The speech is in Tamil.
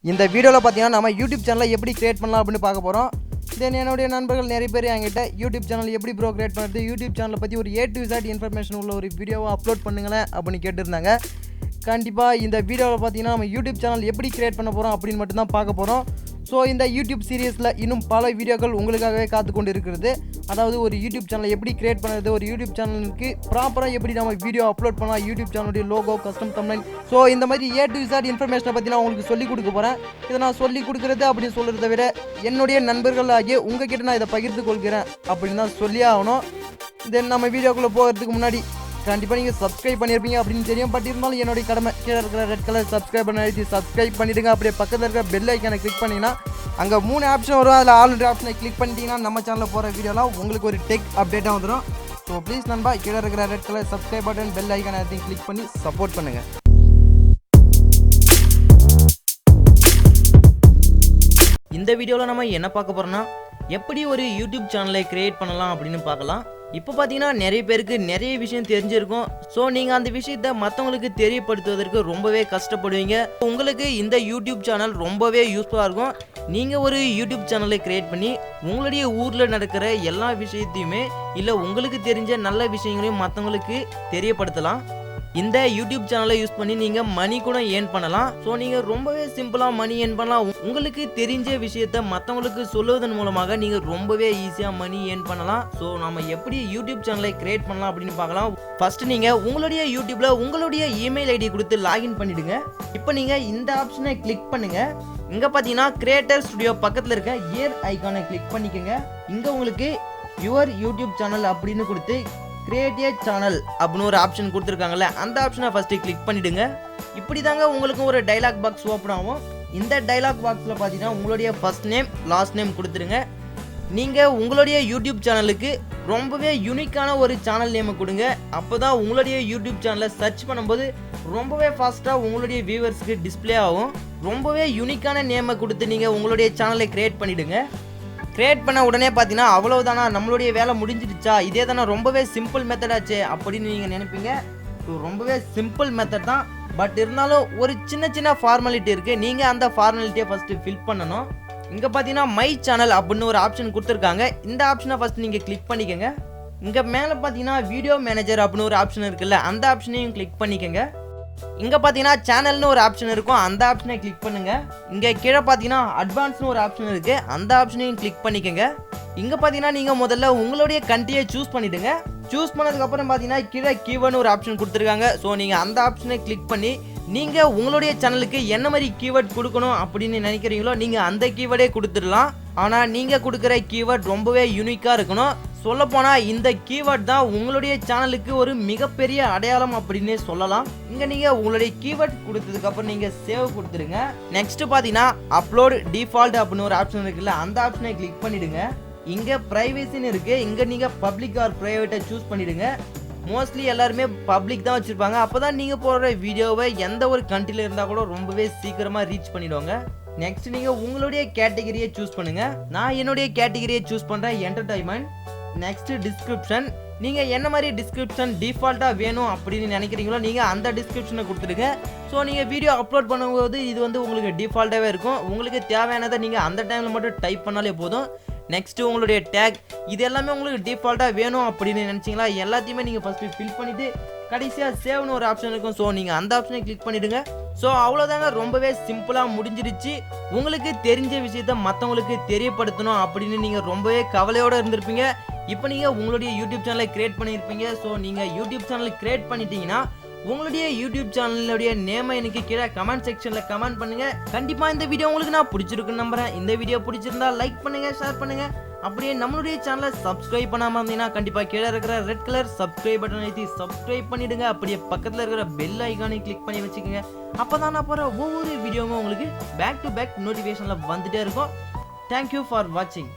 இந்த வீடியோவில் பார்த்தீங்கன்னா நம்ம யூடியூப் சேனலை எப்படி கிரியேட் பண்ணலாம் அப்படின்னு பார்க்க போகிறோம். தென் என்னுடைய நண்பர்கள் நிறைய பேர் என்கிட்ட யூடியூப் சேனல் எப்படி ப்ரோ கிரியேட் பண்ணுறது, யூடியூப் சேனலை பற்றி ஒரு A to Z இன்ஃபர்மேஷன் உள்ள ஒரு வீடியோவை அப்லோட் பண்ணுங்களேன் அப்படின்னு கேட்டிருந்தாங்க. கண்டிப்பாக இந்த வீடியோவில் பார்த்தீங்கன்னா நம்ம யூடியூப் சேனல் எப்படி கிரியேட் பண்ண போகிறோம் அப்படின்னு மட்டும்தான் பார்க்க போகிறோம். ஸோ இந்த யூடியூப் சீரியஸில் இன்னும் பல வீடியோக்கள் உங்களுக்காகவே காத்து கொண்டு இருக்கிறது. அதாவது ஒரு யூடியூப் சேனலை எப்படி கிரியேட் பண்ணுறது, ஒரு யூடியூப் சேனலுக்கு ப்ராப்பராக எப்படி நம்ம வீடியோ அப்லோட் பண்ணலாம், யூடியூப் சேனலுடைய லோகோ, கஸ்டம் தம்ப்நெயில், ஸோ இந்த மாதிரி A to Z இன்ஃபர்மேஷனை பற்றி நான் உங்களுக்கு சொல்லிக் கொடுக்க போகிறேன். இதை நான் சொல்லிக் கொடுக்குறது அப்படின்னு சொல்கிறத விட என்னுடைய நண்பர்கள் ஆகிய உங்ககிட்ட நான் இதை பகிர்ந்து கொள்கிறேன் அப்படின்னு தான் சொல்லி ஆகணும். தென் நம்ம வீடியோக்குள்ளே போகிறதுக்கு முன்னாடி கண்டிப்பாக நீங்கள் சப்ஸ்கிரைப் பண்ணியிருப்பீங்க அப்படின்னு தெரியும். பட் இருந்தாலும் என்னுடைய கடமை கீழே இருக்கிற ரெட் கலர் சப்ஸ்கிரைப் பண்ணி சப்ஸ்கிரைப் பண்ணிவிடுங்க. அப்படியே பக்கத்தில் இருக்கிற பெல் ஐக்கானை கிளிக் பண்ணிங்கன்னா அங்கே 3 ஆப்ஷன் வரும். அதில் ஆல் ஆப்ஷனை கிளிக் பண்ணிட்டீங்கன்னா நம்ம சேனலில் போகிற வீடியோலாம் உங்களுக்கு ஒரு டெக் அப்டேட்டாக வந்துடும். ஸோ ப்ளீஸ் நண்பா கீழே இருக்கிற red colour subscribe button bell ஐக்கானை எல்லாத்தையும் கிளிக் பண்ணி சப்போர்ட் பண்ணுங்கள். இந்த வீடியோவில் நம்ம என்ன பார்க்க போகிறோம்னா எப்படி ஒரு யூடியூப் சேனலை கிரியேட் பண்ணலாம் அப்படின்னு பார்க்கலாம். இப்போ பார்த்தீங்கன்னா நிறைய பேருக்கு நிறைய விஷயம் தெரிஞ்சிருக்கும். ஸோ நீங்கள் அந்த விஷயத்த மற்றவங்களுக்கு தெரியப்படுத்துவதற்கு ரொம்பவே கஷ்டப்படுவீங்க. உங்களுக்கு இந்த யூடியூப் சேனல் ரொம்பவே யூஸ்ஃபுல்லாக இருக்கும். நீங்கள் ஒரு யூடியூப் சேனலை கிரியேட் பண்ணி உங்களுடைய ஊரில் நடக்கிற எல்லா விஷயத்தையுமே இல்லை உங்களுக்கு தெரிஞ்ச நல்ல விஷயங்களையும் மற்றவங்களுக்கு தெரியப்படுத்தலாம். இந்த யூடியூப் சேனலை யூஸ் பண்ணி நீங்கள் மணி கூட ஏர்ன் பண்ணலாம். ஸோ நீங்கள் ரொம்பவே சிம்பிளாக மணி ஏர்ன் பண்ணலாம். உங்களுக்கு தெரிஞ்ச விஷயத்த மற்றவங்களுக்கு சொல்லுவதன் மூலமாக நீங்கள் ரொம்பவே ஈஸியாக மணி ஏர்ன் பண்ணலாம். ஸோ நம்ம எப்படி யூடியூப் சேனலை கிரியேட் பண்ணலாம் அப்படின்னு பார்க்கலாம். ஃபர்ஸ்ட் நீங்கள் உங்களுடைய யூடியூப்பில் உங்களுடைய இமெயில் ஐடி கொடுத்து லாகின் பண்ணிவிடுங்க. இப்போ நீங்கள் இந்த ஆப்ஷனை கிளிக் பண்ணுங்கள். இங்கே பார்த்தீங்கன்னா கிரியேட்டர் ஸ்டுடியோ பக்கத்தில் இருக்க இயர் ஐக்கானை கிளிக் பண்ணிக்கோங்க. இங்கே உங்களுக்கு யுவர் யூடியூப் சேனல் அப்படின்னு கொடுத்து கிரியேட் ஏ சேனல் அப்படின்னு ஒரு ஆப்ஷன் கொடுத்துருக்காங்கல்ல, அந்த ஆப்ஷனை ஃபஸ்ட்டு கிளிக் பண்ணிவிடுங்க. இப்படி தாங்க உங்களுக்கு ஒரு டைலாக் பாக்ஸ் ஓப்பன் ஆகும். இந்த டைலாக் பாக்ஸில் பார்த்தீங்கன்னா உங்களுடைய ஃபர்ஸ்ட் நேம் லாஸ்ட் நேம் கொடுத்துருங்க. நீங்கள் உங்களுடைய யூடியூப் சேனலுக்கு ரொம்பவே யூனிக்கான ஒரு சேனல் நேமை கொடுங்க. அப்போ தான் உங்களுடைய யூடியூப் சேனலை சர்ச் பண்ணும்போது ரொம்பவே ஃபாஸ்ட்டாக உங்களுடைய வியூவர்ஸ்க்கு டிஸ்பிளே ஆகும். ரொம்பவே யூனிக்கான நேமை கொடுத்து நீங்கள் உங்களுடைய சேனலை கிரியேட் பண்ணிவிடுங்க. கிரியேட் பண்ண உடனே பார்த்தீங்கன்னா அவ்வளோதானா நம்மளுடைய வேலை முடிஞ்சிடுச்சா, இதே தானே ரொம்பவே சிம்பிள் மெத்தடாச்சு அப்படின்னு நீங்கள் நினைப்பீங்க. ஸோ ரொம்பவே சிம்பிள் மெத்தட் தான். பட் இருந்தாலும் ஒரு சின்ன ஃபார்மாலிட்டி இருக்குது. நீங்கள் அந்த ஃபார்மாலிட்டியை ஃபஸ்ட்டு ஃபில் பண்ணணும். இங்கே பார்த்தீங்கன்னா மை சேனல் அப்படின்னு ஒரு ஆப்ஷன் கொடுத்துருக்காங்க. இந்த ஆப்ஷனை ஃபஸ்ட்டு நீங்கள் கிளிக் பண்ணிக்கோங்க. இங்கே மேலே பார்த்தீங்கன்னா வீடியோ மேனேஜர் அப்படின்னு ஒரு ஆப்ஷன் இருக்குல்ல, அந்த ஆப்ஷனையும் கிளிக் பண்ணிக்கோங்க. இங்கே பார்த்தீங்கன்னா சேனல்னு ஒரு ஆப்ஷன் இருக்கும், அந்த ஆப்ஷனை கிளிக் பண்ணுங்கள். இங்கே கீழே பார்த்தீங்கன்னா அட்வான்ஸ்னு ஒரு ஆப்ஷன் இருக்குது, அந்த ஆப்ஷனையும் கிளிக் பண்ணிக்கோங்க. இங்கே பார்த்தீங்கன்னா நீங்கள் முதல்ல உங்களுடைய கண்ட்ரியை சூஸ் பண்ணிவிடுங்க. சூஸ் பண்ணதுக்கப்புறம் பார்த்தீங்கன்னா கீழே கீவேர்ட்னு ஒரு ஆப்ஷன் கொடுத்துருக்காங்க. ஸோ நீங்கள் அந்த ஆப்ஷனை கிளிக் பண்ணி நீங்கள் உங்களுடைய சேனலுக்கு என்ன மாதிரி கீவேர்ட் கொடுக்கணும் அப்படின்னு நினைக்கிறீங்களோ நீங்கள் அந்த கீவேர்டே கொடுத்துடலாம். ஆனால் நீங்கள் கொடுக்குற கீவேர்ட் ரொம்பவே யூனிக்காக இருக்கணும். சொல்லப்போனால் இந்த கீவேர்ட் தான் உங்களுடைய சேனலுக்கு ஒரு மிகப்பெரிய அடையாளம் அப்படின்னே சொல்லலாம். இங்கே நீங்கள் உங்களுடைய கீவேர்ட் கொடுத்ததுக்கப்புறம் நீங்கள் சேவ் கொடுத்துருங்க. நெக்ஸ்ட் பார்த்தீங்கன்னா அப்லோட் டிஃபால்ட் அப்படின்னு ஒரு ஆப்ஷன் இருக்குல்ல, அந்த ஆப்ஷனை கிளிக் பண்ணிவிடுங்க. இங்கே ப்ரைவேசின்னு இருக்குது, இங்கே நீங்கள் பப்ளிக் ஆர் ப்ரைவேட்டை சூஸ் பண்ணிவிடுங்க. மோஸ்ட்லி எல்லாருமே பப்ளிக் தான் வச்சுருப்பாங்க. அப்போ தான் நீங்கள் போடுற வீடியோவை எந்த ஒரு கண்ட்ரியில் இருந்தால் கூட ரொம்பவே சீக்கிரமாக ரீச் பண்ணிவிடுவாங்க. நெக்ஸ்ட் நீங்கள் உங்களுடைய கேட்டகரியை சூஸ் பண்ணுங்கள். நான் என்னுடைய கேட்டகரியை சூஸ் பண்ணுறேன் என்டர்டைன்மெண்ட். நெக்ஸ்ட் டிஸ்கிரிப்ஷன், நீங்கள் என்ன மாதிரி டிஸ்கிரிப்ஷன் டிஃபால்ட்டாக வேணும் அப்படின்னு நினைக்கிறீங்களோ நீங்கள் அந்த டிஸ்கிரிப்ஷனை கொடுத்துருங்க. ஸோ நீங்கள் வீடியோ அப்லோட் பண்ணும்போது இது உங்களுக்கு டிஃபால்ட்டாகவே இருக்கும். உங்களுக்கு தேவையானதை நீங்கள் அந்த டைமில் மட்டும் டைப் பண்ணாலே போதும். நெக்ஸ்ட்டு உங்களுடைய டேக், இது எல்லாமே உங்களுக்கு டிஃபால்ட்டாக வேணும் அப்படின்னு நினச்சிங்களா எல்லாத்தையுமே நீங்கள் ஃபஸ்ட்டு ஃபில் பண்ணிவிட்டு கடைசியாக சேவ்னு ஒரு ஆப்ஷன் இருக்கும். ஸோ நீங்கள் அந்த ஆப்ஷனை கிளிக் பண்ணிவிடுங்க. ஸோ அவ்வளோதாங்க, ரொம்பவே சிம்பிளாக முடிஞ்சிருச்சு. உங்களுக்கு தெரிஞ்ச விஷயத்த மற்றவங்களுக்கு தெரியப்படுத்தணும் அப்படின்னு நீங்கள் ரொம்பவே கவலையோடு இருந்திருப்பீங்க. இப்போ நீங்கள் உங்களுடைய யூடியூப் சேனலை கிரியேட் பண்ணியிருப்பீங்க. ஸோ நீங்கள் யூடியூப் சேனலை கிரியேட் பண்ணிட்டீங்கன்னா உங்களுடைய யூடியூப் சேனலுடைய நேமை எனக்கு கீழே கமெண்ட் செக்ஷனில் கமெண்ட் பண்ணுங்கள். கண்டிப்பாக இந்த வீடியோ உங்களுக்கு நான் பிடிச்சிருக்குன்னு நம்புகிறேன். இந்த வீடியோ பிடிச்சிருந்தா லைக் பண்ணுங்கள், ஷேர் பண்ணுங்கள். அப்படியே நம்மளுடைய சேனலை சப்ஸ்கிரைப் பண்ணாமல் இருந்தீங்கன்னா கண்டிப்பாக கீழே இருக்கிற ரெட் கலர் சப்ஸ்கிரைப் பட்டன் அழுத்தி சப்ஸ்கிரைப் பண்ணிவிடுங்க. அப்படியே பக்கத்தில் இருக்கிற பெல் ஐக்கானை கிளிக் பண்ணி வச்சுக்கோங்க. அப்போ தான் நான் போகிற ஒவ்வொரு வீடியோவும் உங்களுக்கு பேக் டு பேக் நோட்டிஃபிகேஷனில் வந்துகிட்டே இருக்கும். தேங்க்யூ ஃபார் வாட்சிங்.